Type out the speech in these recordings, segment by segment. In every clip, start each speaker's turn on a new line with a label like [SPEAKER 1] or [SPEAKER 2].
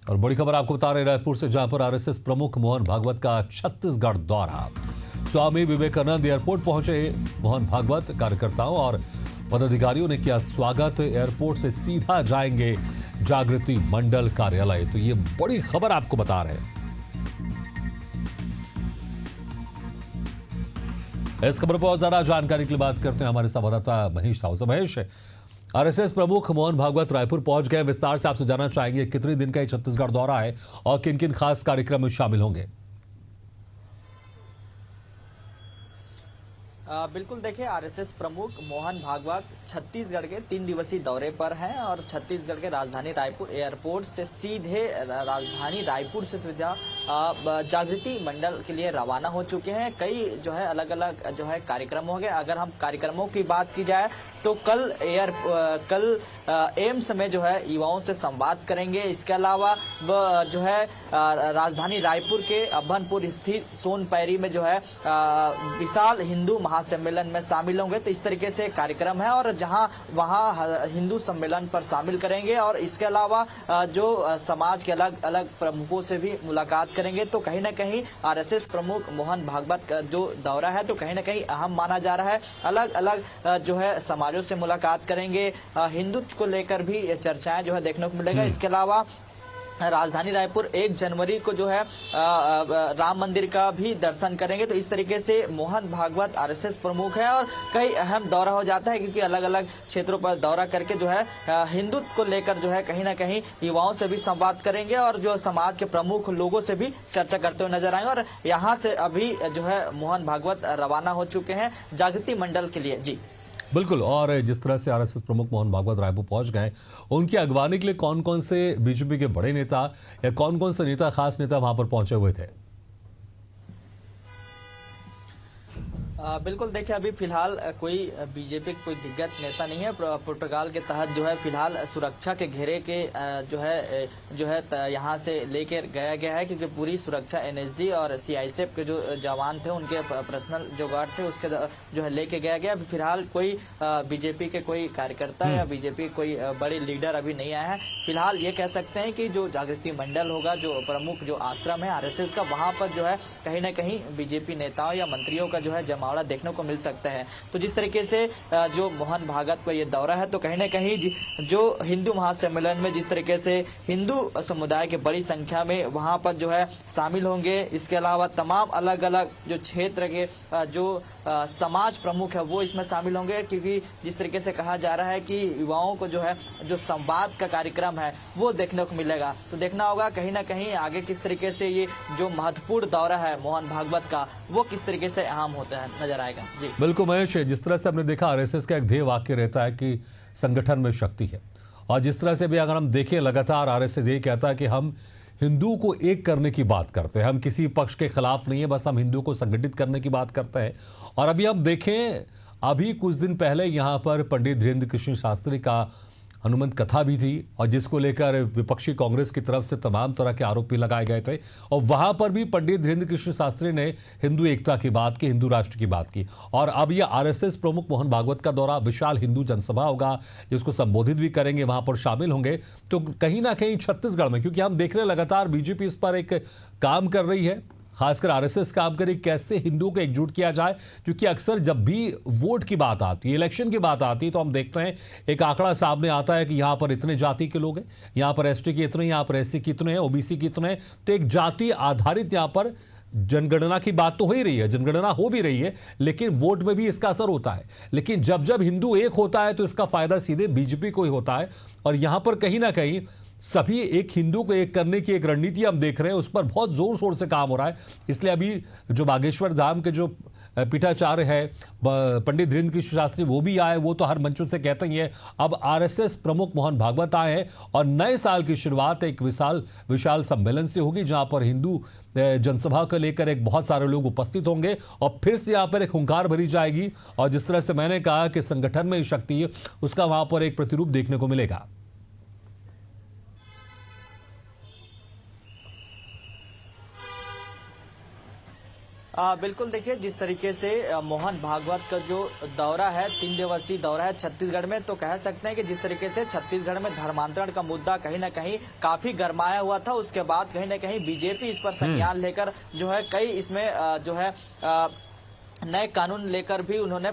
[SPEAKER 1] और बड़ी खबर आपको बता रहे रायपुर से, जहां पर आरएसएस प्रमुख मोहन भागवत का छत्तीसगढ़ दौरा। स्वामी विवेकानंद एयरपोर्ट पहुंचे मोहन भागवत। कार्यकर्ताओं और पदाधिकारियों ने किया स्वागत। एयरपोर्ट से सीधा जाएंगे जागृति मंडल कार्यालय। तो ये बड़ी खबर आपको बता रहे हैं। इस खबर पर और ज्यादा जानकारी के लिए बात करते हैं हमारे संवाददाता महेश साहू से। महेश, आरएसएस प्रमुख मोहन भागवत रायपुर पहुंच गए। विस्तार से आपसे जानना चाहेंगे कितने दिन का ये छत्तीसगढ़ दौरा है और किन किन खास कार्यक्रम में शामिल होंगे।
[SPEAKER 2] बिल्कुल, देखिए, आरएसएस प्रमुख मोहन भागवत छत्तीसगढ़ के 3 दिवसीय दौरे पर हैं और छत्तीसगढ़ के राजधानी रायपुर एयरपोर्ट से सीधे राजधानी रायपुर से सीधा जागृति मंडल के लिए रवाना हो चुके हैं। कई जो है अलग अलग जो है कार्यक्रम होंगे। अगर हम कार्यक्रमों की बात की जाए तो कल एम्स में जो है युवाओं से संवाद करेंगे। इसके अलावा जो है राजधानी रायपुर के अभनपुर स्थित सोनपैरी में जो है विशाल हिंदू महासम्मेलन में शामिल होंगे। तो इस तरीके से कार्यक्रम है और वहाँ हिंदू सम्मेलन पर शामिल करेंगे और इसके अलावा जो समाज के अलग अलग प्रमुखों से भी मुलाकात करेंगे। तो कहीं ना कहीं आरएसएस प्रमुख मोहन भागवत का जो दौरा है तो कहीं ना कहीं अहम माना जा रहा है। अलग अलग जो है समाजों से मुलाकात करेंगे। हिंदुत्व को लेकर भी चर्चाएं जो है देखने को मिलेगा। इसके अलावा राजधानी रायपुर 1 जनवरी को जो है राम मंदिर का भी दर्शन करेंगे। तो इस तरीके से मोहन भागवत आरएसएस प्रमुख है और कई अहम दौरा हो जाता है क्योंकि अलग अलग क्षेत्रों पर दौरा करके जो है हिंदुत्व को लेकर जो है कहीं ना कहीं युवाओं से भी संवाद करेंगे और जो समाज के प्रमुख लोगों से भी चर्चा करते हुए नजर आएंगे। और यहाँ से अभी जो है मोहन भागवत रवाना हो चुके हैं जागृति मंडल के लिए। जी
[SPEAKER 1] बिल्कुल। और जिस तरह से आरएसएस प्रमुख मोहन भागवत रायपुर पहुंच गए, उनकी अगवानी के लिए कौन कौन से बीजेपी के बड़े नेता या कौन कौन से नेता, खास नेता वहां पर पहुंचे हुए थे?
[SPEAKER 2] बिल्कुल, देखिए, अभी फिलहाल कोई बीजेपी कोई दिग्गज नेता नहीं है। प्रोटोकॉल के तहत जो है फिलहाल सुरक्षा के घेरे के जो है यहाँ से लेकर गया गया है क्योंकि पूरी सुरक्षा एनएसजी और सीआईएसएफ के जो जवान थे उनके पर्सनल जो गार्ड थे उसके जो है लेके गया गया। अभी फिलहाल कोई बीजेपी के कोई कार्यकर्ता या बीजेपी कोई बड़े लीडर अभी नहीं आए हैं। फिलहाल ये कह सकते हैं कि जो जागृति मंडल होगा, जो प्रमुख जो आश्रम है आरएसएस का, वहां पर जो है कहीं ना कहीं बीजेपी नेताओं या मंत्रियों का जो है जमावड़ा देखने को मिल सकता है। तो जिस तरीके से जो मोहन भागवत का ये दौरा है तो कहीं ना कहीं जो हिंदू महासम्मेलन में जिस तरीके से हिंदू समुदाय के बड़ी संख्या में वहां पर जो है शामिल होंगे। इसके अलावा तमाम अलग अलग जो क्षेत्र के जो समाज प्रमुख है वो इसमें शामिल होंगे क्योंकि जिस तरीके से कहा जा रहा है कि युवाओं को जो है जो संवाद का कार्यक्रम है वो देखने को मिलेगा। तो देखना होगा कहीं ना कहीं आगे किस तरीके से ये जो महत्वपूर्ण दौरा है मोहन भागवत का वो किस तरीके से अहम होता है नजर आएगा। जी
[SPEAKER 1] बिल्कुल महेश, जिस तरह से हमने देखा आरएसएस का एक ध्येय वाक्य रहता है कि संगठन में शक्ति है, और जिस तरह से भी अगर हम देखें लगातार आरएसएस ये कहता है कि हम हिंदू को एक करने की बात करते हैं, हम किसी पक्ष के खिलाफ नहीं है, बस हम हिंदू को संगठित करने की बात करते हैं। और अभी हम देखें, अभी कुछ दिन पहले यहाँ पर पंडित धीरेन्द्र कृष्ण शास्त्री का हनुमंत कथा भी थी और जिसको लेकर विपक्षी कांग्रेस की तरफ से तमाम तरह के आरोप भी लगाए गए थे और वहां पर भी पंडित धीरेन्द्र कृष्ण शास्त्री ने हिंदू एकता की बात की, हिंदू राष्ट्र की बात की। और अब यह आरएसएस प्रमुख मोहन भागवत का दौरा, विशाल हिंदू जनसभा होगा जिसको संबोधित भी करेंगे, वहां पर शामिल होंगे। तो कहीं ना कहीं छत्तीसगढ़ में, क्योंकि हम देख रहे हैं लगातार बीजेपी इस पर एक काम कर रही है, खासकर आरएसएस काम करे कैसे हिंदुओं को एकजुट किया जाए, क्योंकि अक्सर जब भी वोट की बात आती है, इलेक्शन की बात आती है, तो हम देखते हैं एक आंकड़ा सामने आता है कि यहां पर इतने जाति के लोग हैं, यहां पर एसटी के इतने, यहां पर एससी के इतने हैं, ओबीसी के इतने हैं। तो एक जाति आधारित यहां पर जनगणना की बात तो हो ही रही है, जनगणना हो भी रही है, लेकिन वोट में भी इसका असर होता है। लेकिन जब जब हिंदू एक होता है तो इसका फायदा सीधे बीजेपी को ही होता है। और यहां पर कहीं ना कहीं सभी एक हिंदू को एक करने की एक रणनीति हम देख रहे हैं, उस पर बहुत जोर शोर से काम हो रहा है। इसलिए अभी जो बागेश्वर धाम के जो पीठाचार्य है पंडित धीरेन्द्र कृष्ण शास्त्री, वो भी आए, वो तो हर मंचों से कहते ही है। अब आरएसएस प्रमुख मोहन भागवत आए हैं और नए साल की शुरुआत एक विशाल सम्मेलन से होगी जहां पर हिंदू जनसभा को लेकर एक बहुत सारे लोग उपस्थित होंगे और फिर से यहाँ पर एक हुंकार भरी जाएगी। और जिस तरह से मैंने कहा कि संगठन में शक्ति है, उसका वहां पर एक प्रतिरूप देखने को मिलेगा।
[SPEAKER 2] बिल्कुल देखिए, जिस तरीके से मोहन भागवत का जो दौरा है, 3 दिवसीय दौरा है छत्तीसगढ़ में, तो कह सकते हैं कि जिस तरीके से छत्तीसगढ़ में धर्मांतरण का मुद्दा कहीं ना कहीं काफी गरमाया हुआ था, उसके बाद कहीं ना कहीं बीजेपी इस पर संज्ञान लेकर जो है कई इसमें जो है नए कानून लेकर भी उन्होंने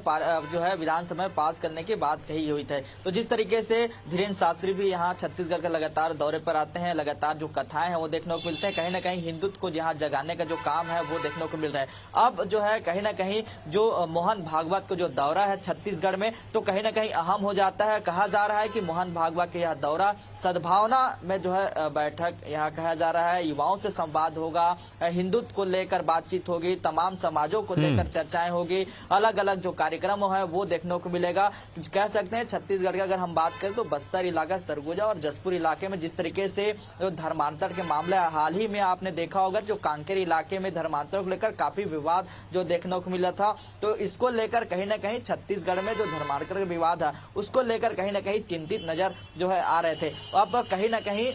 [SPEAKER 2] जो है विधानसभा में पास करने की बात कही हुई थी। तो जिस तरीके से धीरेन्द्र शास्त्री भी यहाँ छत्तीसगढ़ के लगातार दौरे पर आते हैं, लगातार जो कथाएं हैं वो देखने को मिलते हैं, कहीं ना कहीं हिंदुत्व को यहाँ जगाने का जो काम है वो देखने को मिल रहा है। अब जो है कहीं ना कहीं जो मोहन भागवत को जो दौरा है छत्तीसगढ़ में, तो कहीं ना कहीं अहम हो जाता है। कहा जा रहा है कि मोहन भागवत का यह दौरा सद्भावना में जो है बैठक यहाँ कहा जा रहा है, युवाओं से संवाद होगा, हिंदुत्व को लेकर बातचीत होगी, तमाम समाजों को लेकर चर्चाएं होगी, अलग अलग जो कार्यक्रम है वो देखने को मिलेगा। कह सकते हैं छत्तीसगढ़ की अगर हम बात करें तो बस्तर इलाका, सरगुजा और जसपुर इलाके में जिस तरीके से जो धर्मांतर के मामले हाल ही में आपने देखा होगा, जो कांकेर इलाके में धर्मांतर को लेकर काफी विवाद जो देखने को मिला था, तो इसको लेकर कहीं ना कहीं छत्तीसगढ़ में जो धर्मांतर का विवाद है उसको लेकर कहीं ना कहीं चिंतित नजर जो है आ रहे थे। अब कहीं ना कहीं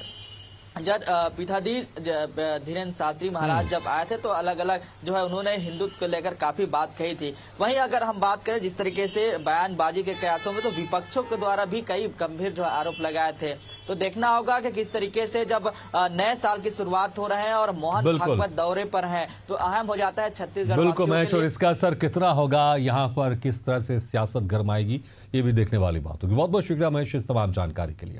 [SPEAKER 2] जब पीठाधीश धीरेन्द्र शास्त्री महाराज जब आए थे तो अलग अलग जो है उन्होंने हिंदुत्व को लेकर काफी बात कही थी। वहीं अगर हम बात करें जिस तरीके से बयानबाजी के कयासों में, तो विपक्षों के द्वारा भी कई गंभीर जो है आरोप लगाए थे। तो देखना होगा कि किस तरीके से जब नए साल की शुरुआत हो रहे हैं और मोहन भागवत दौरे पर हैं, तो अहम हो जाता है छत्तीसगढ़।
[SPEAKER 1] बिल्कुल महेश, और इसका असर कितना होगा यहाँ पर, किस तरह से सियासत गरमाएगी, ये भी देखने वाली बात होगी। बहुत बहुत शुक्रिया महेश इस तमाम जानकारी के लिए।